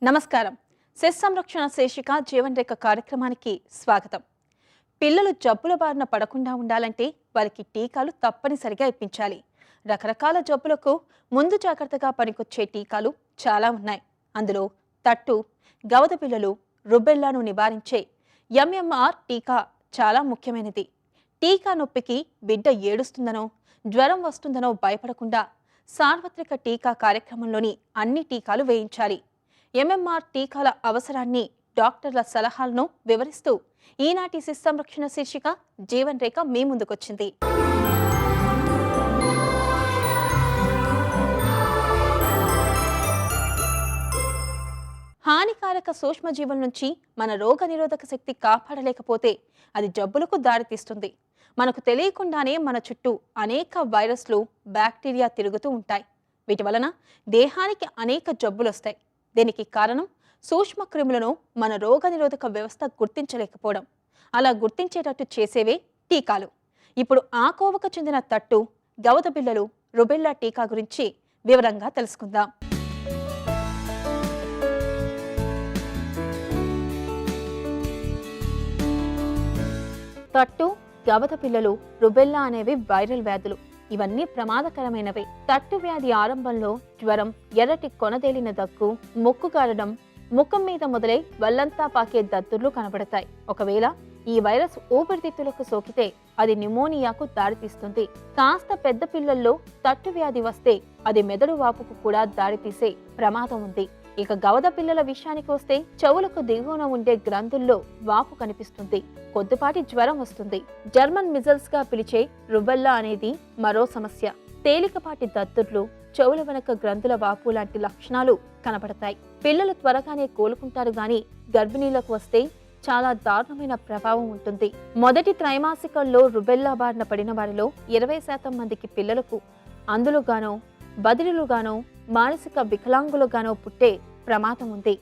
నమస్కారం. సెస్ సంరక్షణ శీర్షిక జీవన్ రేఖ కార్యక్రమానికి స్వాగతం. పిల్లలు జబ్బుల బారిన పడకుండా ఉండాలంటే వారికి టీకాలు తప్పనిసరిగా ఇప్పించాలి. రకరకాల జబ్బులకు ముందు జాగ్రత్తగా పనికొచ్చే టీకాలు చాలా ఉన్నాయి. అందులో తట్టు, గవద పిల్లలు, రుబెల్లాను నివారించే ఎంఎంఆర్ టీకా చాలా ముఖ్యమైనది. టీకా నొప్పికి బిడ్డ ఏడుస్తుందనో, జ్వరం వస్తుందనో భయపడకుండా సార్వత్రిక టీకా కార్యక్రమంలోని అన్ని టీకాలు వేయించాలి. ఎంఎంఆర్ టీకాల అవసరాన్ని డాక్టర్ల సలహాలను వివరిస్తూ ఈనాటి శిశు సంరక్షణ శీర్షిక జీవన్ రేఖ మీ ముందుకొచ్చింది. హానికారక సూక్ష్మజీవుల నుంచి మన రోగ నిరోధక శక్తి కాపాడలేకపోతే అది జబ్బులకు దారితీస్తుంది. మనకు తెలియకుండానే మన చుట్టూ అనేక వైరస్లు, బ్యాక్టీరియా తిరుగుతూ ఉంటాయి. వీటి వలన దేహానికి అనేక జబ్బులొస్తాయి. దీనికి కారణం సూక్ష్మ క్రిములను మన రోగనిరోధక వ్యవస్థ గుర్తించలేకపోవడం. అలా గుర్తించేటట్టు చేసేవే టీకాలు. ఇప్పుడు ఆ కోవకు చెందిన తట్టు, గవద బిళ్ళలు, రుబెల్లా టీకా గురించి వివరంగా తెలుసుకుందాం. తట్టు, గవద పిల్లలు, రుబెల్లా అనేవి వైరల్ వ్యాధులు. ఇవన్నీ ప్రమాదకరమైనవే. తట్టు వ్యాధి ఆరంభంలో జ్వరం, ఎర్రటి కొనదేలిన దగ్గు, ముక్కు కారడం, ముఖం మీద మొదలై వల్లంతా పాకే దద్దుర్లు కనబడతాయి. ఒకవేళ ఈ వైరస్ ఊపిరితిత్తులకు సోకితే అది న్యూమోనియాకు దారితీస్తుంది. కాస్త పెద్ద పిల్లల్లో తట్టు వ్యాధి వస్తే అది మెదడు వాపుకు కూడా దారితీసే ప్రమాదం ఉంది. ఇక గవద పిల్లల విషయానికి వస్తే చెవులకు దిగువన ఉండే గ్రంథుల్లో వాపు కనిపిస్తుంది. కొద్దిపాటి జ్వరం వస్తుంది. జర్మన్ మిజల్స్ గా పిలిచే రుబెల్లా అనేది మరో సమస్య. తేలికపాటి దద్దుర్లు, చెవుల వెనక గ్రంథుల వాపు లాంటి లక్షణాలు కనబడతాయి. పిల్లలు త్వరగానే కోలుకుంటారు గాని గర్భిణీలకు వస్తే చాలా దారుణమైన ప్రభావం ఉంటుంది. మొదటి త్రైమాసికంలో రుబెల్లా బారిన పడిన వారిలో 20% మందికి పిల్లలకు అందులుగానో, బదిలీలుగానో, మానసిక వికలాంగులుగానో పుట్టే ప్రమాదం ఉంది.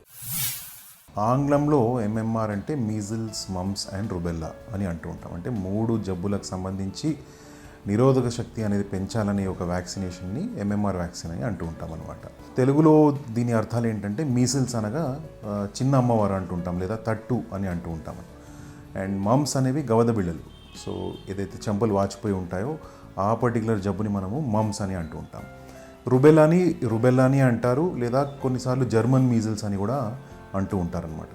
ఆంగ్లంలో ఎంఎంఆర్ అంటే మీజిల్స్, మమ్స్ అండ్ రుబెల్లా అని అంటూ ఉంటాం. అంటే 3 జబ్బులకు సంబంధించి నిరోధక శక్తి అనేది పెంచాలనే ఒక వ్యాక్సినేషన్ని ఎంఎంఆర్ వ్యాక్సిన్ అని అంటూ ఉంటాం అనమాట. తెలుగులో దీని అర్థాలు ఏంటంటే మీజిల్స్ అనగా చిన్న అమ్మవారు అంటుంటాం, లేదా తట్టు అని అంటూ ఉంటాం. అండ్ మమ్స్ అనేవి గవద బిళ్ళలు. సో ఏదైతే చెంపలు వాచిపోయి ఉంటాయో ఆ పర్టికులర్ జబ్బుని మనము మమ్స్ అని అంటూ ఉంటాం. రుబెల్లాని అంటారు, లేదా కొన్నిసార్లు జర్మన్ మీజిల్స్ అని కూడా అంటూ ఉంటారనమాట.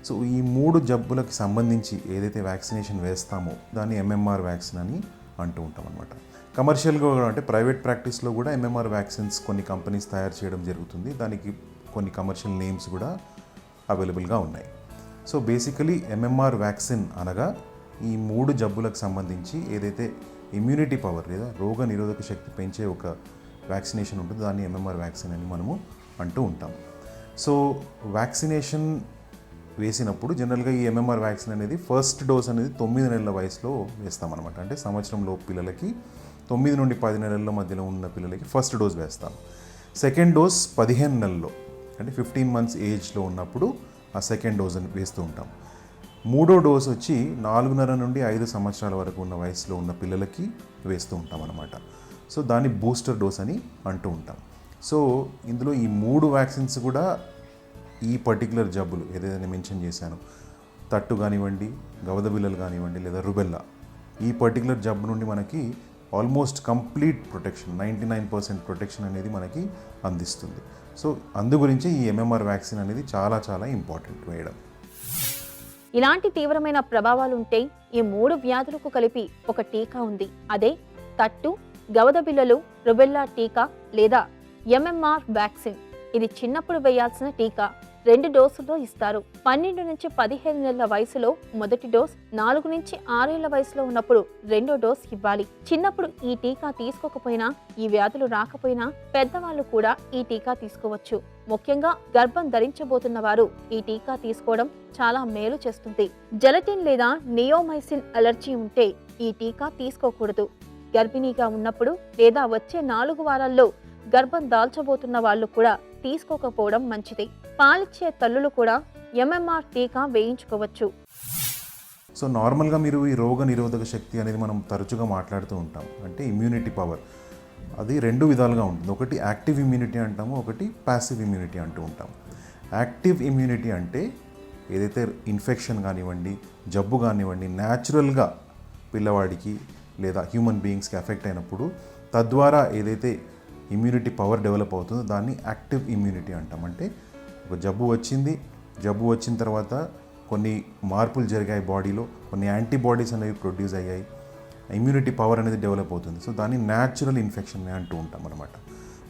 సో ఈ 3 జబ్బులకు సంబంధించి ఏదైతే వ్యాక్సినేషన్ వేస్తామో దాన్ని ఎంఎంఆర్ వ్యాక్సిన్ అని అంటూ ఉంటాం అనమాట. కమర్షియల్గా అంటే ప్రైవేట్ ప్రాక్టీస్లో కూడా ఎంఎంఆర్ వ్యాక్సిన్స్ కొన్ని కంపెనీస్ తయారు చేయడం జరుగుతుంది. దానికి కొన్ని కమర్షియల్ నేమ్స్ కూడా అవైలబుల్గా ఉన్నాయి. సో బేసికలీ ఎంఎంఆర్ వ్యాక్సిన్ అనగా ఈ 3 జబ్బులకు సంబంధించి ఏదైతే ఇమ్యూనిటీ పవర్ లేదా రోగ నిరోధక శక్తి పెంచే ఒక వ్యాక్సినేషన్ ఉంటుంది, దాన్ని ఎంఎంఆర్ వ్యాక్సిన్ అని మనము అంటూ ఉంటాం. సో వ్యాక్సినేషన్ వేసినప్పుడు జనరల్గా ఈ ఎంఎంఆర్ వ్యాక్సిన్ అనేది ఫస్ట్ డోస్ అనేది 9 నెలల వయసులో వేస్తామన్నమాట. అంటే సంవత్సరంలో పిల్లలకి 9 నుండి 10 నెలల మధ్యలో ఉన్న పిల్లలకి ఫస్ట్ డోస్ వేస్తాం. సెకండ్ డోస్ 15 నెలల్లో అంటే 15 మంత్స్ ఏజ్లో ఉన్నప్పుడు ఆ సెకండ్ డోస్ అని వేస్తూ ఉంటాం. మూడో డోస్ వచ్చి 4.5 నుండి 5 సంవత్సరాల వరకు ఉన్న వయసులో ఉన్న పిల్లలకి వేస్తూ ఉంటాం అన్నమాట. సో దాన్ని బూస్టర్ డోస్ అని అంటూ ఉంటాం. సో ఇందులో ఈ 3 వ్యాక్సిన్స్ కూడా ఈ పర్టికులర్ జబ్బులు ఏదైతే నేను మెన్షన్ చేశాను, తట్టు కానివ్వండి, గవద బిళ్ళలు కానివ్వండి, లేదా రుబెల్లా, ఈ పర్టికులర్ జబ్బు నుండి మనకి ఆల్మోస్ట్ కంప్లీట్ ప్రొటెక్షన్ 99% ప్రొటెక్షన్ అనేది మనకి అందిస్తుంది. సో అందు గురించి ఈ ఎంఎంఆర్ వ్యాక్సిన్ అనేది చాలా చాలా ఇంపార్టెంట్ వేయడం. ఇలాంటి తీవ్రమైన ప్రభావాలు ఉంటే ఈ 3 వ్యాధులకు కలిపి ఒక టీకా ఉంది. అదే తట్టు, గవద బిళ్ళలు, రుబెల్లా టీకా లేదా ఎంఎంఆర్ వ్యాక్సిన్. ఇది చిన్నప్పుడు వేయాల్సిన టీకా. 2 డోసుల్లో ఇస్తారు. 12 నుంచి 15 నెలల వయసులో మొదటి డోస్, 4 నుంచి 6 ఏళ్ల వయసులో ఉన్నప్పుడు రెండో డోస్ ఇవ్వాలి. చిన్నప్పుడు ఈ టీకా తీసుకోకపోయినా, ఈ వ్యాధులు రాకపోయినా పెద్దవాళ్ళు కూడా ఈ టీకా తీసుకోవచ్చు. ముఖ్యంగా గర్భం ధరించబోతున్న వారు ఈ టీకా తీసుకోవడం చాలా మేలు చేస్తుంది. జెలటిన్ లేదా నియోమైసిన్ అలర్జీ ఉంటే ఈ టీకా తీసుకోకూడదు. గర్భిణీగా ఉన్నప్పుడు లేదా వచ్చే 4 వారాల్లో గర్భం దాల్చబోతున్న వాళ్ళు కూడా తీసుకోకపోవడం మంచిది. పాలిచ్చే తల్లులు కూడా ఎంఎంఆర్ టీకా వేయించుకోవచ్చు. సో నార్మల్గా మీరు ఈ రోగ నిరోధక శక్తి అనేది మనం తరచుగా మాట్లాడుతూ ఉంటాం. అంటే ఇమ్యూనిటీ పవర్ అది 2 విధాలుగా ఉంటుంది. ఒకటి యాక్టివ్ ఇమ్యూనిటీ అంటాము, ఒకటి ప్యాసివ్ ఇమ్యూనిటీ అంటూ ఉంటాం. యాక్టివ్ ఇమ్యూనిటీ అంటే ఏదైతే ఇన్ఫెక్షన్ కానివ్వండి, జబ్బు కానివ్వండి, న్యాచురల్గా పిల్లవాడికి లేదా హ్యూమన్ బీయింగ్స్కి ఎఫెక్ట్ అయినప్పుడు తద్వారా ఏదైతే ఇమ్యూనిటీ పవర్ డెవలప్ అవుతుందో దాన్ని యాక్టివ్ ఇమ్యూనిటీ అంటాం. అంటే ఒక జబ్బు వచ్చిన తర్వాత కొన్ని మార్పులు జరిగాయి బాడీలో, కొన్ని యాంటీబాడీస్ అనేవి ప్రొడ్యూస్ అయ్యాయి, ఇమ్యూనిటీ పవర్ అనేది డెవలప్ అవుతుంది. సో దాన్ని న్యాచురల్ ఇన్ఫెక్షన్ అంటూ ఉంటాం అనమాట.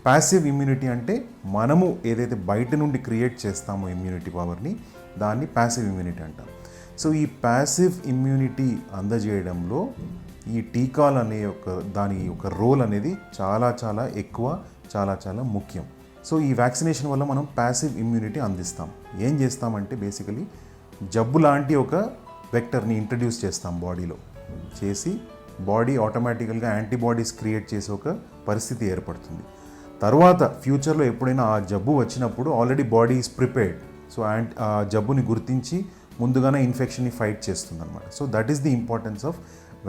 ప్యాసివ్ ఇమ్యూనిటీ అంటే మనము ఏదైతే బయట నుండి క్రియేట్ చేస్తామో ఇమ్యూనిటీ పవర్ని, దాన్ని ప్యాసివ్ ఇమ్యూనిటీ అంటాం. సో ఈ ప్యాసివ్ ఇమ్యూనిటీ అందజేయడంలో ఈ టీకాలు అనే దాని యొక్క రోల్ అనేది చాలా చాలా ఎక్కువ, చాలా చాలా ముఖ్యం. సో ఈ వ్యాక్సినేషన్ వల్ల మనం ప్యాసివ్ ఇమ్యూనిటీ అందిస్తాం. ఏం చేస్తామంటే బేసికలీ జబ్బు లాంటి ఒక వెక్టర్ని ఇంట్రడ్యూస్ చేస్తాం బాడీలో, చేసి బాడీ ఆటోమేటికల్గా యాంటీబాడీస్ క్రియేట్ చేసే ఒక పరిస్థితి ఏర్పడుతుంది. తర్వాత ఫ్యూచర్లో ఎప్పుడైనా ఆ జబ్బు వచ్చినప్పుడు already body is prepared. So ఆ జబ్బుని గుర్తించి ముందుగానే ఇన్ఫెక్షన్ని ఫైట్ చేస్తుంది అనమాట. So that is the importance of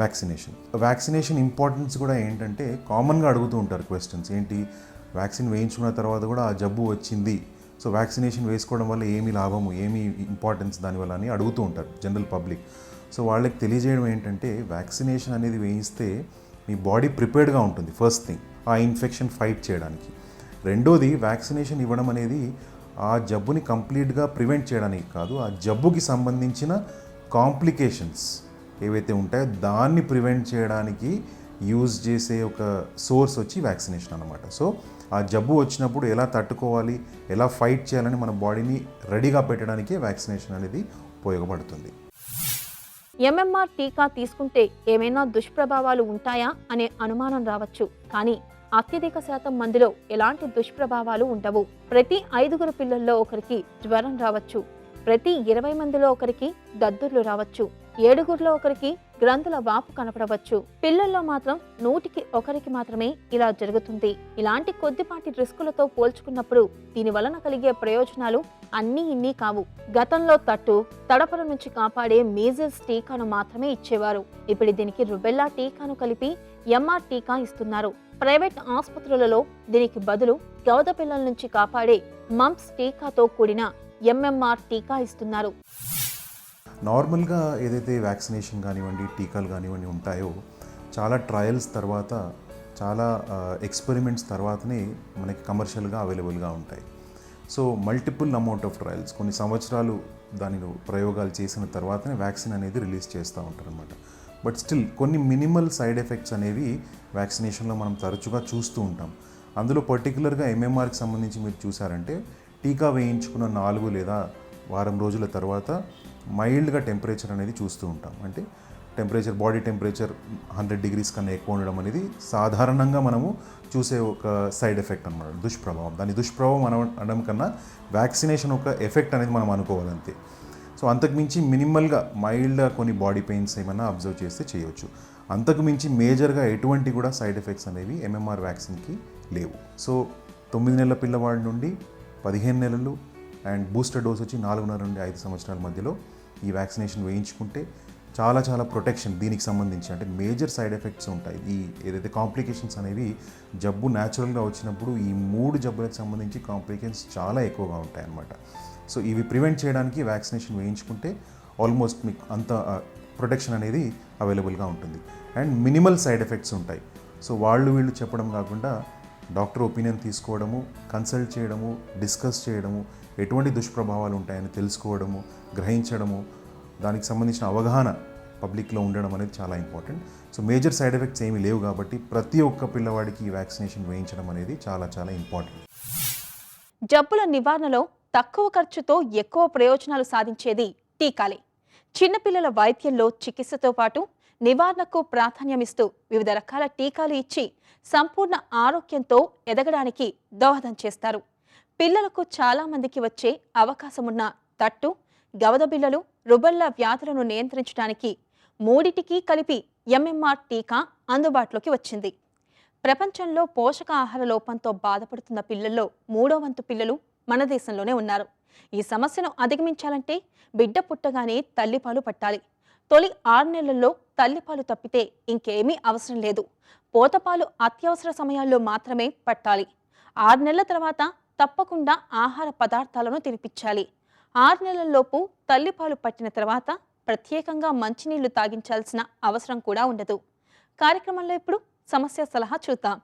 vaccination importance కూడా ఏంటంటే కామన్గా అడుగుతూ ఉంటారు క్వశ్చన్స్, ఏంటి వ్యాక్సిన్ వేయించుకున్న తర్వాత కూడా ఆ జబ్బు వచ్చింది, సో వ్యాక్సినేషన్ వేసుకోవడం వల్ల ఏమి లాభము, ఏమి ఇంపార్టెన్స్ దానివల్ల అని అడుగుతూ ఉంటారు జనరల్ పబ్లిక్. సో వాళ్ళకి తెలియజేయడం ఏంటంటే వ్యాక్సినేషన్ అనేది వేయిస్తే మీ బాడీ ప్రిపేర్డ్గా ఉంటుంది ఫస్ట్ థింగ్ ఆ ఇన్ఫెక్షన్ ఫైట్ చేయడానికి. రెండోది వ్యాక్సినేషన్ ఇవ్వడం అనేది ఆ జబ్బుని కంప్లీట్గా ప్రివెంట్ చేయడానికి కాదు, ఆ జబ్బుకి సంబంధించిన కాంప్లికేషన్స్ ఏవైతే ఉంటాయో దాన్ని ప్రివెంట్ చేయడానికి యూజ్ చేసే ఒక సోర్స్ వచ్చి వ్యాక్సినేషన్ అన్నమాట. సో ఆ జబ్బు వచ్చినప్పుడు ఎలా తట్టుకోవాలి, ఎలా ఫైట్ చేయాలని మన బాడీని రెడీగా పెట్టడానికే వ్యాక్సినేషన్ అనేది ఉపయోగపడుతుంది. ఎంఎంఆర్ టీకా తీసుకుంటే ఏమైనా దుష్ప్రభావాలు ఉంటాయా అనే అనుమానం రావచ్చు. కానీ అత్యధిక శాతం మందిలో ఎలాంటి దుష్ప్రభావాలు ఉండవు. ప్రతి 5 పిల్లల్లో ఒకరికి జ్వరం రావచ్చు, ప్రతి 20 మందిలో ఒకరికి దద్దుర్లు రావచ్చు, 7 ఒకరికి గ్రంథుల వాపు కనపడవచ్చు. పిల్లల్లో మాత్రం 100కి 1కి మాత్రమే ఇలా జరుగుతుంది. ఇలాంటి కొద్దిపాటి రిస్కులతో పోల్చుకున్నప్పుడు దీని వలన కలిగే ప్రయోజనాలు అన్నీ ఇన్ని కావు. గతంలో తడపల నుంచి కాపాడే మీజిల్స్ టీకాను మాత్రమే ఇచ్చేవారు. ఇప్పుడు దీనికి రుబెల్లా టీకాను కలిపి ఎంఆర్ టీకా ఇస్తున్నారు. ప్రైవేట్ ఆసుపత్రులలో దీనికి బదులు గౌద పిల్లల నుంచి కాపాడే మంప్స్ టీకాతో కూడిన ఎంఎంఆర్ టీకా ఇస్తున్నారు. నార్మల్గా ఏదైతే వ్యాక్సినేషన్ కానివ్వండి, టీకాలు కానివ్వండి ఉంటాయో చాలా ట్రయల్స్ తర్వాత, చాలా ఎక్స్పెరిమెంట్స్ తర్వాతనే మనకి కమర్షియల్గా అవైలబుల్గా ఉంటాయి. So multiple amount of trials, కొన్ని సంవత్సరాలు దానిలో ప్రయోగాలు చేసిన తర్వాతనే వ్యాక్సిన్ అనేది రిలీజ్ చేస్తూ ఉంటారు అనమాట. బట్ స్టిల్ కొన్ని మినిమల్ సైడ్ ఎఫెక్ట్స్ అనేవి వ్యాక్సినేషన్లో మనం తరచుగా చూస్తూ ఉంటాం. అందులో పర్టికులర్గా ఎంఎంఆర్కి సంబంధించి మీరు చూసారంటే టీకా వేయించుకున్న 4 లేదా వారం రోజుల తర్వాత మైల్డ్గా టెంపరేచర్ అనేది చూస్తూ ఉంటాం. అంటే బాడీ టెంపరేచర్ 100 degrees కన్నా ఎక్కువ ఉండడం అనేది సాధారణంగా మనము చూసే ఒక సైడ్ ఎఫెక్ట్ అనమాట, దుష్ప్రభావం. దాని దుష్ప్రభావం అనడం కన్నా వ్యాక్సినేషన్ ఒక ఎఫెక్ట్ అనేది మనం అనుకోవాలంతే. సో అంతకుమించి మినిమల్గా మైల్డ్గా కొన్ని బాడీ పెయిన్స్ ఏమైనా అబ్జర్వ్ చేస్తే చేయవచ్చు. అంతకుమించి మేజర్గా ఎటువంటి కూడా సైడ్ ఎఫెక్ట్స్ అనేవి ఎంఎంఆర్ వ్యాక్సిన్కి లేవు. సో 9 నెలల పిల్లవాడి నుండి 15 నెలలు అండ్ బూస్టర్ డోస్ వచ్చి 4.5 నుండి 5 సంవత్సరాల మధ్యలో ఈ వ్యాక్సినేషన్ వేయించుకుంటే చాలా చాలా ప్రొటెక్షన్ దీనికి సంబంధించి, అంటే మేజర్ సైడ్ ఎఫెక్ట్స్ ఉంటాయి. ఈ ఏదైతే కాంప్లికేషన్స్ అనేవి జబ్బు న్యాచురల్గా వచ్చినప్పుడు ఈ 3 జబ్బులకు సంబంధించి కాంప్లికేషన్స్ చాలా ఎక్కువగా ఉంటాయి అన్నమాట. సో ఇవి ప్రివెంట్ చేయడానికి వ్యాక్సినేషన్ వేయించుకుంటే ఆల్మోస్ట్ మీకు అంత ప్రొటెక్షన్ అనేది అవైలబుల్గా ఉంటుంది. అండ్ మినిమల్ సైడ్ ఎఫెక్ట్స్ ఉంటాయి. సో వీళ్ళు చెప్పడం కాకుండా డాక్టర్ ఒపీనియన్ తీసుకోవడము, కన్సల్ట్ చేయడము, డిస్కస్ చేయడము, ఎటువంటి దుష్ప్రభావాలు ఉంటాయని తెలుసుకోవడము, గ్రహించడము, దానికి సంబంధించిన అవగాహన పబ్లిక్లో ఉండడం అనేది చాలా important. So major side effects ఏమీ లేవు కాబట్టి ప్రతి ఒక్క పిల్లవాడికి ఈ వ్యాక్సినేషన్ వేయించడం అనేది చాలా చాలా ఇంపార్టెంట్. జబ్బుల నివారణలో తక్కువ ఖర్చుతో ఎక్కువ ప్రయోజనాలు సాధించేది టీకాలే. చిన్నపిల్లల వైద్యంలో చికిత్సతో పాటు నివారణకు ప్రాధాన్యమిస్తూ వివిధ రకాల టీకాలు ఇచ్చి సంపూర్ణ ఆరోగ్యంతో ఎదగడానికి దోహదం చేస్తారు. పిల్లలకు చాలా మందికి వచ్చే అవకాశమున్న తట్టు, గవదబిళ్ళలు, రుబెల్లా వ్యాధులను నియంత్రించడానికి 3టికి కలిపి ఎంఎంఆర్ టీకా అందుబాటులోకి వచ్చింది. ప్రపంచంలో పోషకాహార లోపంతో బాధపడుతున్న పిల్లల్లో 3వ వంతు పిల్లలు మన దేశంలోనే ఉన్నారు. ఈ సమస్యను అధిగమించాలంటే బిడ్డ పుట్టగానే తల్లిపాలు పట్టాలి. తొలి 6 నెలల్లో తల్లిపాలు తప్పితే ఇంకేమీ అవసరం లేదు. పోతపాలు అత్యవసర సమయాల్లో మాత్రమే పట్టాలి. 6 నెలల తర్వాత తప్పకుండా ఆహార పదార్థాలను తినిపించాలి. 6 నెలల్లోపు తల్లిపాలు పట్టిన తర్వాత ప్రత్యేకంగా మంచినీళ్లు తాగించాల్సిన అవసరం కూడా ఉండదు. కార్యక్రమంలో ఇప్పుడు సమస్య సలహా చూద్దాం.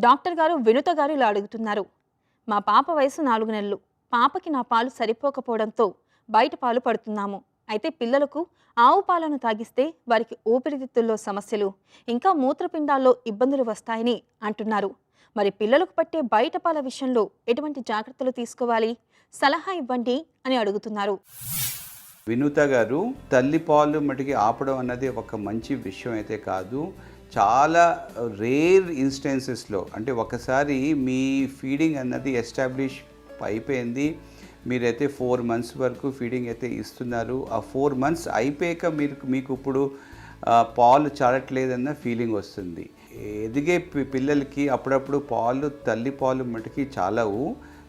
డాక్టర్ గారు వినుత గారు ఇలా అడుగుతున్నారు. మా పాప వయసు 4 నెలలు. పాపకి నా పాలు సరిపోకపోవడంతో బయట పాలు పడుతున్నాము. అయితే పిల్లలకు ఆవు పాలను తాగిస్తే వారికి ఊపిరితిత్తుల్లో సమస్యలు, ఇంకా మూత్రపిండాల్లో ఇబ్బందులు వస్తాయని అంటున్నారు. మరి పిల్లలకు పట్టే బయట పాల విషయంలో ఎటువంటి జాగ్రత్తలు తీసుకోవాలి, సలహా ఇవ్వండి అని అడుగుతున్నారు. వినూత గారు, తల్లిపాలు మటుకి ఆపడం అన్నది ఒక మంచి విషయం అయితే కాదు. చాలా రేర్ ఇన్స్టెన్సెస్లో, అంటే ఒకసారి మీ ఫీడింగ్ అన్నది ఎస్టాబ్లిష్ అయిపోయింది, మీరైతే 4 months వరకు ఫీడింగ్ అయితే ఇస్తున్నారు. ఆ 4 months అయిపోయాక మీకు ఇప్పుడు పాలు చాలట్లేదన్న ఫీలింగ్ వస్తుంది. ఎదిగే పిల్లలకి అప్పుడప్పుడు తల్లి పాలు మటుకి చాలవు.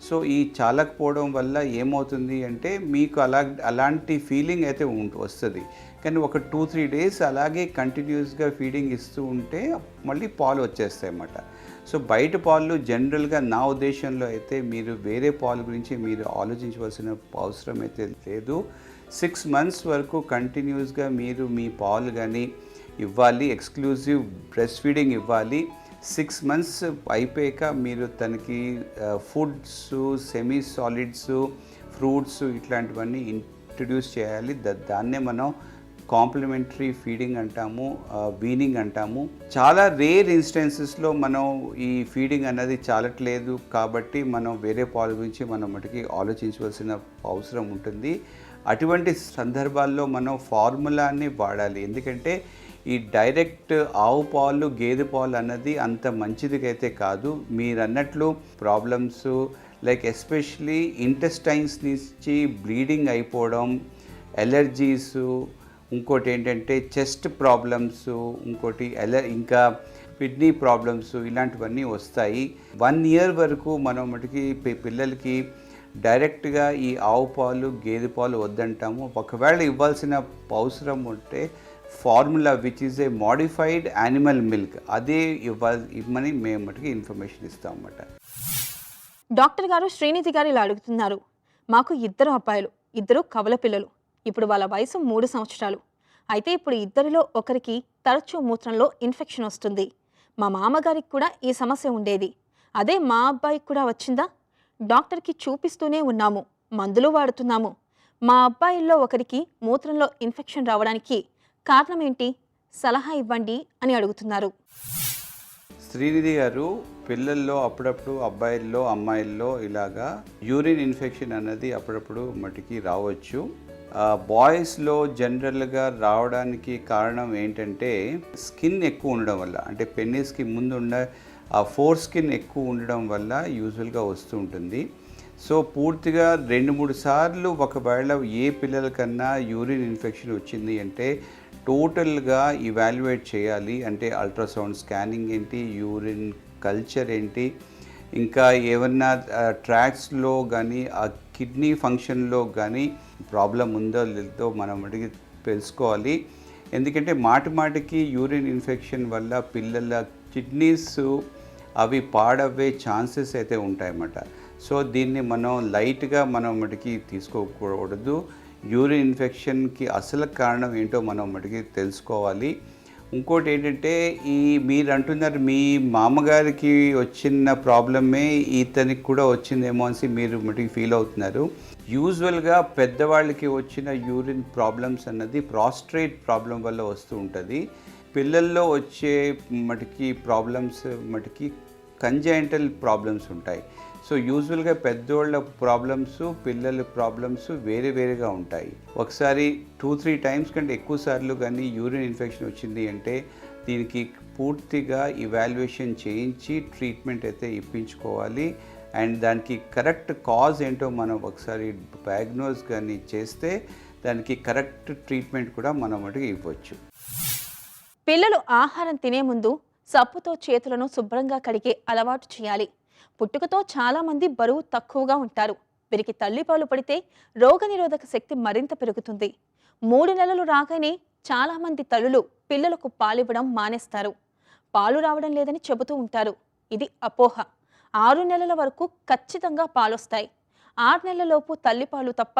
సో ఈ చాలకపోవడం వల్ల ఏమవుతుంది అంటే మీకు అలాంటి ఫీలింగ్ అయితే వస్తుంది. కానీ ఒక 2-3 days అలాగే కంటిన్యూస్గా ఫీడింగ్ ఇస్తూ ఉంటే మళ్ళీ పాలు వచ్చేస్తాయి అన్నమాట. సో బయట పాలు జనరల్గా నా ఉద్దేశంలో అయితే మీరు వేరే పాలు గురించి మీరు ఆలోచించవలసిన అవసరం అయితే లేదు. 6 months వరకు కంటిన్యూస్గా మీరు మీ పాలు కానీ ఇవ్వాలి, ఎక్స్క్లూజివ్ బ్రెస్ట్ ఫీడింగ్ ఇవ్వాలి. 6 months అయిపోయాక మీరు తనకి ఫుడ్స్, సెమీ సాలిడ్స్, ఫ్రూట్స్ ఇట్లాంటివన్నీ ఇంట్రడ్యూస్ చేయాలి. దాన్నే మనం కాంప్లిమెంటరీ ఫీడింగ్ అంటాము, వీనింగ్ అంటాము. చాలా రేర్ ఇన్స్టెన్సెస్లో మనం ఈ ఫీడింగ్ అన్నది చాలట్లేదు కాబట్టి మనం వేరే పాల గురించి మనం మటుకి ఆలోచించవలసిన అవసరం ఉంటుంది. అటువంటి సందర్భాల్లో మనం ఫార్ములాని వాడాలి. ఎందుకంటే ఈ డైరెక్ట్ ఆవు పాలు, గేదె పాలు అన్నది అంత మంచిదికైతే కాదు. మీరు అన్నట్లు ప్రాబ్లమ్స్ లైక్ ఎస్పెషలీ ఇంటెస్టైన్స్ నుంచి బ్లీడింగ్ అయిపోవడం, ఎలర్జీసు, ఇంకోటి ఏంటంటే చెస్ట్ ప్రాబ్లమ్స్, ఇంకోటి ఇంకా కిడ్నీ ప్రాబ్లమ్స్, ఇలాంటివన్నీ వస్తాయి. 1 year వరకు మనం మటుకి పిల్లలకి డైరెక్ట్గా ఈ ఆవు పాలు, గేదె పాలు వద్దంటాము. ఒకవేళ ఇవ్వాల్సిన అవసరం ఉంటే formula which is a modified animal milk అదే ఇవ్వమని మేము మటుకి ఇన్ఫర్మేషన్ ఇస్తాం అన్నమాట. డాక్టర్ గారు శ్రీనిధి గారు ఇలా అడుగుతున్నారు. మాకు 2 అబ్బాయిలు, 2 కవల పిల్లలు. ఇప్పుడు వాళ్ళ వయసు 3 సంవత్సరాలు. అయితే ఇప్పుడు ఇద్దరిలో ఒకరికి తరచూ మూత్రంలో ఇన్ఫెక్షన్ వస్తుంది. మా మామగారికి కూడా ఈ సమస్య ఉండేది. అదే మా అబ్బాయికి కూడా వచ్చిందా? డాక్టర్కి చూపిస్తూనే ఉన్నాము, మందులు వాడుతున్నాము. మా అబ్బాయిల్లో ఒకరికి మూత్రంలో ఇన్ఫెక్షన్ రావడానికి కారణం ఏంటి, సలహా ఇవ్వండి అని అడుగుతున్నారు. శ్రీనిధి గారు, పిల్లల్లో అప్పుడప్పుడు అబ్బాయిల్లో, అమ్మాయిల్లో ఇలాగా యూరిన్ ఇన్ఫెక్షన్ అన్నది అప్పుడప్పుడు మటుకి రావచ్చు. బాయ్స్లో జనరల్గా రావడానికి కారణం ఏంటంటే స్కిన్ ఎక్కువ ఉండడం వల్ల, అంటే పెన్నిస్కి ముందు ఉన్న ఆ ఫోర్ స్కిన్ ఎక్కువ ఉండడం వల్ల యూజువల్గా వస్తూ ఉంటుంది. సో పూర్తిగా 2-3 సార్లు ఒకవేళ ఏ పిల్లలకన్నా యూరిన్ ఇన్ఫెక్షన్ వచ్చింది అంటే టోటల్గా ఇవాల్యుయేట్ చేయాలి. అంటే అల్ట్రాసౌండ్ స్కానింగ్ ఏంటి, యూరిన్ కల్చర్ ఏంటి, ఇంకా ఏమన్నా ట్రాక్స్లో కానీ ఆ కిడ్నీ ఫంక్షన్లో కానీ ప్రాబ్లం ఉందో లేదో మనం అడిగి తెలుసుకోవాలి. ఎందుకంటే మాటికి యూరిన్ ఇన్ఫెక్షన్ వల్ల పిల్లల కిడ్నీస్ అవి పాడవే ఛాన్సెస్ అయితే ఉంటాయన్నమాట. సో దీన్ని మనం లైట్గా మనం మటుకి తీసుకోకూడదు. యూరిన్ ఇన్ఫెక్షన్కి అసలు కారణం ఏంటో మనం మటుకి తెలుసుకోవాలి. ఇంకోటి ఏంటంటే మీరు అంటున్నారు మీ మామగారికి వచ్చిన ప్రాబ్లమే ఇతనికి కూడా వచ్చిందేమో అని మీరు మటుకి ఫీల్ అవుతున్నారు. యూజువల్గా పెద్దవాళ్ళకి వచ్చిన యూరిన్ ప్రాబ్లమ్స్ అన్నది ప్రాస్ట్రేట్ ప్రాబ్లం వల్ల వస్తూ ఉంటుంది. పిల్లల్లో వచ్చే మటుకి ప్రాబ్లమ్స్ మటుకి కంజైంటల్ ప్రాబ్లమ్స్ ఉంటాయి. సో యూజువల్గా పెద్దోళ్ళ ప్రాబ్లమ్స్, పిల్లల ప్రాబ్లమ్స్ వేరేగా ఉంటాయి. ఒకసారి 2-3 times కంటే ఎక్కువ సార్లు కానీ యూరిన్ ఇన్ఫెక్షన్ వచ్చింది అంటే దీనికి పూర్తిగా ఇవాల్యుయేషన్ చేయించి ట్రీట్మెంట్ అయితే ఇప్పించుకోవాలి. అండ్ దానికి కరెక్ట్ కాజ్ ఏంటో మనం ఒకసారి డయాగ్నోస్ కానీ చేస్తే దానికి కరెక్ట్ ట్రీట్మెంట్ కూడా మనం మటుకు ఇవ్వచ్చు. పిల్లలు ఆహారం తినే ముందు సబ్బుతో చేతులను శుభ్రంగా కడిగే అలవాటు చేయాలి. పుట్టుకతో చాలామంది బరువు తక్కువగా ఉంటారు. వీరికి తల్లిపాలు పడితే రోగనిరోధక శక్తి మరింత పెరుగుతుంది. 3 నెలలు రాగానే చాలామంది తల్లులు పిల్లలకు పాలివ్వడం మానేస్తారు. పాలు రావడం లేదని చెబుతూ ఉంటారు. ఇది అపోహ. 6 నెలల వరకు ఖచ్చితంగా పాలొస్తాయి. 6 నెలలలోపు తల్లిపాలు తప్ప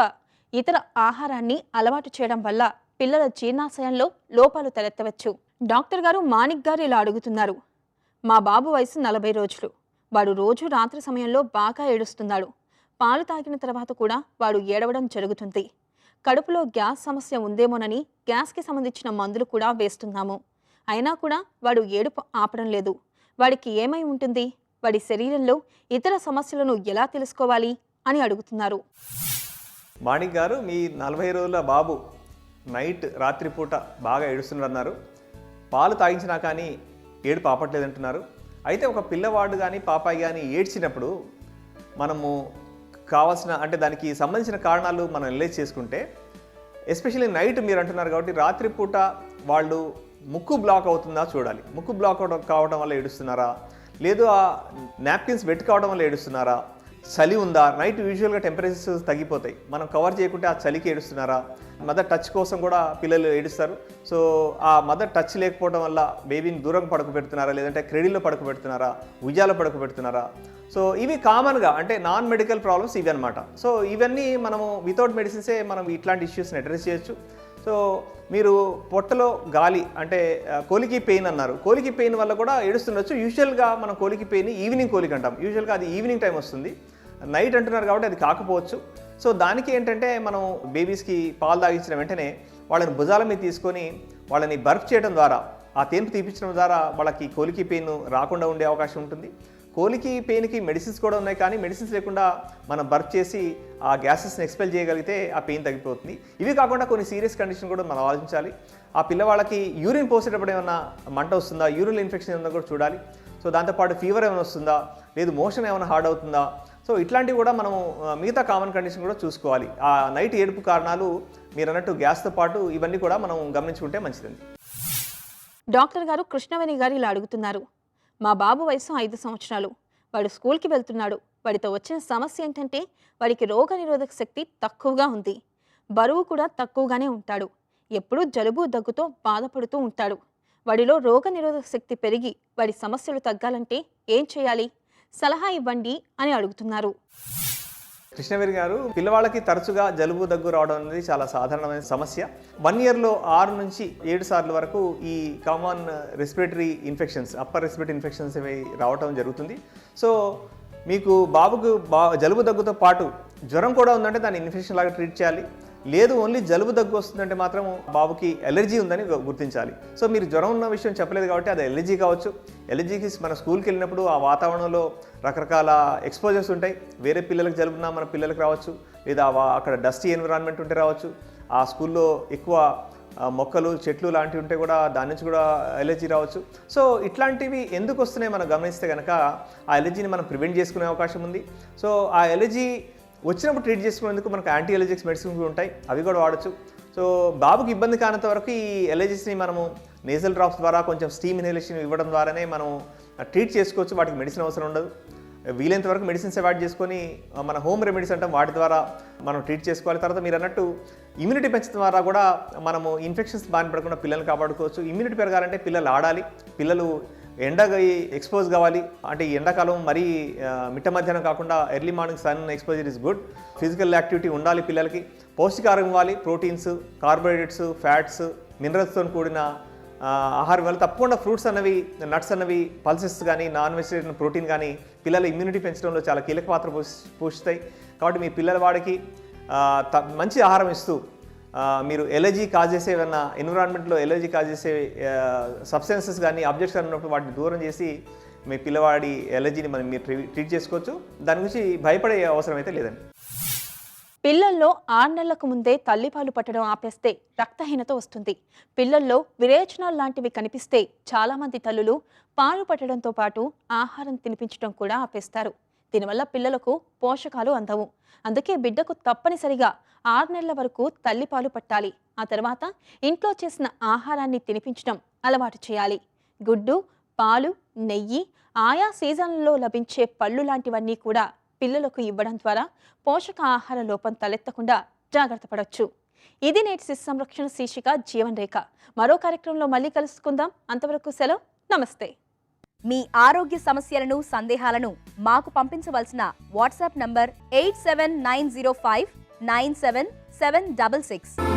ఇతర ఆహారాన్ని అలవాటు చేయడం వల్ల పిల్లల జీర్ణాశయంలో లోపాలు తలెత్తవచ్చు. డాక్టర్ గారు మాణిక్ గారు ఇలా అడుగుతున్నారు. మా బాబు వయసు 40 రోజులు. వాడు రోజు రాత్రి సమయంలో బాగా ఏడుస్తున్నాడు. పాలు తాగిన తర్వాత కూడా వాడు ఏడవడం జరుగుతుంది. కడుపులో గ్యాస్ సమస్య ఉందేమోనని గ్యాస్కి సంబంధించిన మందులు కూడా వేస్తున్నాము. అయినా కూడా వాడు ఏడుపు ఆపడం లేదు. వాడికి ఏమై ఉంటుంది? వాడి శరీరంలో ఇతర సమస్యలను ఎలా తెలుసుకోవాలి అని అడుగుతున్నారు. మాణిక్ గారు, మీ 40 రోజుల బాబు రాత్రిపూట బాగా ఏడుస్తున్నారు. పాలు తాగించినా కానీ ఏడుపు ఆపట్లేదంటున్నారు. అయితే ఒక పిల్లవాడు కానీ పాపాయి కానీ ఏడ్చినప్పుడు మనము కావాల్సిన అంటే దానికి సంబంధించిన కారణాలు మనం అనలైజ్ చేసుకుంటే, ఎస్పెషల్లీ నైట్ మీరు అంటున్నారు కాబట్టి రాత్రిపూట వాళ్ళు ముక్కు బ్లాక్ అవుతుందా చూడాలి. ముక్కు బ్లాక్ కావడం వల్ల ఏడుస్తున్నారా, లేదు ఆ నాప్కిన్స్ వెట్ కావడం వల్ల ఏడుస్తున్నారా, చలి ఉందా, నైట్ యూజువల్గా టెంపరేచర్స్ తగ్గిపోతాయి, మనం కవర్ చేయకుంటే ఆ చలికి ఏడుస్తున్నారా, మదర్ టచ్ కోసం కూడా పిల్లలు ఏడుస్తారు. సో ఆ మదర్ టచ్ లేకపోవడం వల్ల బేబీని దూరం పడుకోబెడుతున్నారా, లేదంటే క్రెడిల్లో పడుకోబెడుతున్నారా, ఉయ్యాలో పడుకోబెడుతున్నారా. సో ఇవి కామన్గా అంటే నాన్ మెడికల్ ప్రాబ్లమ్స్ ఇవి అనమాట. సో ఇవన్నీ మనము వితౌట్ మెడిసిన్సే మనం ఇట్లాంటి ఇష్యూస్ని అడ్రస్ చేయొచ్చు. సో మీరు పొట్టలో గాలి అంటే కోలికి పెయిన్ అన్నారు. కోలికి పెయిన్ వల్ల కూడా ఏడుస్తుండొచ్చు. యూజువల్గా మనం కోలికి పెయిన్ ఈవినింగ్ కోలిక అంటాం. యూజువల్గా అది ఈవినింగ్ టైం వస్తుంది. నైట్ అంటున్నారు కాబట్టి అది కాకపోవచ్చు. సో దానికి ఏంటంటే మనం బేబీస్కి పాలు తాగించిన వెంటనే వాళ్ళని భుజాల మీద తీసుకొని వాళ్ళని బర్ఫ్ చేయడం ద్వారా, ఆ తేన్పు తీపించడం ద్వారా వాళ్ళకి కోలికి పెయిన్ రాకుండా ఉండే అవకాశం ఉంటుంది. కోలికి పెయిన్కి మెడిసిన్స్ కూడా ఉన్నాయి, కానీ మెడిసిన్స్ లేకుండా మనం బర్ఫ్ చేసి ఆ గ్యాసెస్ని ఎక్స్పెల్ చేయగలిగితే ఆ పెయిన్ తగ్గిపోతుంది. ఇవి కాకుండా కొన్ని సీరియస్ కండిషన్ కూడా మనం ఆలోచించాలి. ఆ పిల్లవాళ్ళకి యూరిన్ పోసేటప్పుడు ఏమైనా మంట వస్తుందా, యూరిన్ ఇన్ఫెక్షన్ ఏమైనా కూడా చూడాలి. సో దాంతోపాటు ఫీవర్ ఏమైనా వస్తుందా, లేదు మోషన్ ఏమైనా హార్డ్ అవుతుందా. సో ఇట్లాంటివి కూడా మనం మిగతా కామన్ కండిషన్ కూడా చూసుకోవాలి. ఆ నైట్ ఏడుపు కారణాలు మీరు అన్నట్టు గ్యాస్తో పాటు ఇవన్నీ కూడా మనం గమనించుకుంటే మంచిదండి. డాక్టర్ గారు కృష్ణవేణి గారు ఇలా అడుగుతున్నారు. మా బాబు వయసు 5 సంవత్సరాలు. వాడు స్కూల్కి వెళ్తున్నాడు. వాడితో వచ్చిన సమస్య ఏంటంటే వాడికి రోగనిరోధక శక్తి తక్కువగా ఉంది. బరువు కూడా తక్కువగానే ఉంటాడు. ఎప్పుడూ జలుబు దగ్గుతో బాధపడుతూ ఉంటాడు. వాడిలో రోగనిరోధక శక్తి పెరిగి వాడి సమస్యలు తగ్గాలంటే ఏం చేయాలి? సలహా ఇవ్వండి అని అడుగుతున్నారు. కృష్ణవేణి గారు, పిల్లవాళ్ళకి తరచుగా జలుబు దగ్గు రావడం అనేది చాలా సాధారణమైన సమస్య. 1 ఇయర్లో 6 నుంచి 7 సార్లు వరకు ఈ common respiratory infections, upper respiratory infections ఇవి రావడం జరుగుతుంది. సో మీకు బాబుకు జలుబు దగ్గుతో పాటు జ్వరం కూడా ఉందంటే దాన్ని ఇన్ఫెక్షన్ లాగా ట్రీట్ చేయాలి. లేదు ఓన్లీ జలుబు దగ్గు వస్తుందంటే మాత్రం బాబుకి ఎలర్జీ ఉందని గుర్తించాలి. సో మీరు జ్వరం ఉన్న విషయం చెప్పలేదు కాబట్టి అది ఎలర్జీ కావచ్చు. ఎలర్జీకి మన స్కూల్కి వెళ్ళినప్పుడు ఆ వాతావరణంలో రకరకాల ఎక్స్పోజర్స్ ఉంటాయి. వేరే పిల్లలకు జలుబున్నా మన పిల్లలకు రావచ్చు, లేదా అక్కడ డస్టీ ఎన్విరాన్మెంట్ ఉంటే రావచ్చు. ఆ స్కూల్లో ఎక్కువ మొక్కలు చెట్లు లాంటివి ఉంటే కూడా దాని నుంచి కూడా ఎలర్జీ రావచ్చు. సో ఇట్లాంటివి ఎందుకు వస్తున్నాయి మనం గమనిస్తే కనుక ఆ ఎలర్జీని మనం ప్రివెంట్ చేసుకునే అవకాశం ఉంది. సో ఆ ఎలర్జీ వచ్చినప్పుడు ట్రీట్ చేసుకునేందుకు మనకు యాంటీ ఎలర్జిక్స్ మెడిసిన్స్ కూడా ఉంటాయి, అవి కూడా వాడచ్చు. సో బాబుకి ఇబ్బంది కానంత వరకు ఈ ఎలర్జీస్ని మనము నేజల్ డ్రాప్స్ ద్వారా కొంచెం స్టీమ్ ఇన్హలేషన్ ఇవ్వడం ద్వారానే మనం ట్రీట్ చేసుకోవచ్చు. వాటికి మెడిసిన్ అవసరం ఉండదు. వీలైనంత వరకు మెడిసిన్స్ అవాయిడ్ చేసుకొని మన హోమ్ రెమెడీస్ అంటాం, వాటి ద్వారా మనం ట్రీట్ చేసుకోవాలి. తర్వాత మీరు అన్నట్టు ఇమ్యూనిటీ పెంచడం ద్వారా కూడా మనము ఇన్ఫెక్షన్స్ బారిన పడకుండా పిల్లల్ని కాపాడుకోవచ్చు. ఇమ్యూనిటీ పెరగాలంటే పిల్లలు ఆడాలి, పిల్లలు ఎండగా ఎక్స్పోజ్ కావాలి. అంటే ఈ ఎండాకాలం మరీ మిట్ట మధ్యాహ్నం కాకుండా early morning sun exposure is good. Physical activity ఉండాలి పిల్లలకి. పౌష్టికాహారం ఇవ్వాలి, ప్రోటీన్స్, కార్బోహైడ్రేట్స్, ఫ్యాట్స్, మినరల్స్తో కూడిన ఆహారం ఇవ్వాలి. తప్పకుండా ఫ్రూట్స్ అన్నవి, నట్స్ అన్నవి, పల్సెస్ కానీ, నాన్ వెజిటేరియన్ ప్రోటీన్ కానీ పిల్లల ఇమ్యూనిటీ పెంచడంలో చాలా కీలక పాత్ర పోషిస్తాయి. కాబట్టి మీ పిల్లల వాడికి మంచి ఆహారం ఇస్తూ మీరు ఎలర్జీ కాజ్ చేసే ఏమన్నా ఎన్విరాన్మెంట్లో ఎలర్జీ కాజ్ చేసే సబ్స్టెన్సెస్ కానీ ఆబ్జెక్ట్స్ కానీ ఉన్నప్పుడు వాటిని దూరం చేసి మీ పిల్లవాడి ఎలర్జీని మీరు ట్రీట్ చేసుకోవచ్చు. దాని గురించి భయపడే అవసరం అయితే లేదండి. పిల్లల్లో 6 నెలలకు ముందే తల్లిపాలు పట్టడం ఆపేస్తే రక్తహీనత వస్తుంది. పిల్లల్లో విరేచనాలు లాంటివి కనిపిస్తే చాలామంది తల్లులు పాలు పట్టడంతో పాటు ఆహారం తినిపించడం కూడా ఆపేస్తారు. దీనివల్ల పిల్లలకు పోషకాలు అందవు. అందుకే బిడ్డకు తప్పనిసరిగా 6 నెలల వరకు తల్లిపాలు పట్టాలి. ఆ తర్వాత ఇంట్లో చేసిన ఆహారాన్ని తినిపించడం అలవాటు చేయాలి. గుడ్డు, పాలు, నెయ్యి, ఆయా సీజన్లలో లభించే పళ్ళు లాంటివన్నీ కూడా పిల్లలకు ఇవ్వడం ద్వారా పోషక ఆహార లోపం తలెత్తకుండా జాగ్రత్త పడవచ్చు. ఇది నేటి శిశు సంరక్షణ శీర్షిక జీవన్ రేఖ. మరో కార్యక్రమంలో మళ్ళీ కలుసుకుందాం. అంతవరకు సెలవు. నమస్తే. మీ ఆరోగ్య సమస్యలను, సందేహాలను మాకు పంపించవలసిన వాట్సాప్ నంబర్ 87905 97766.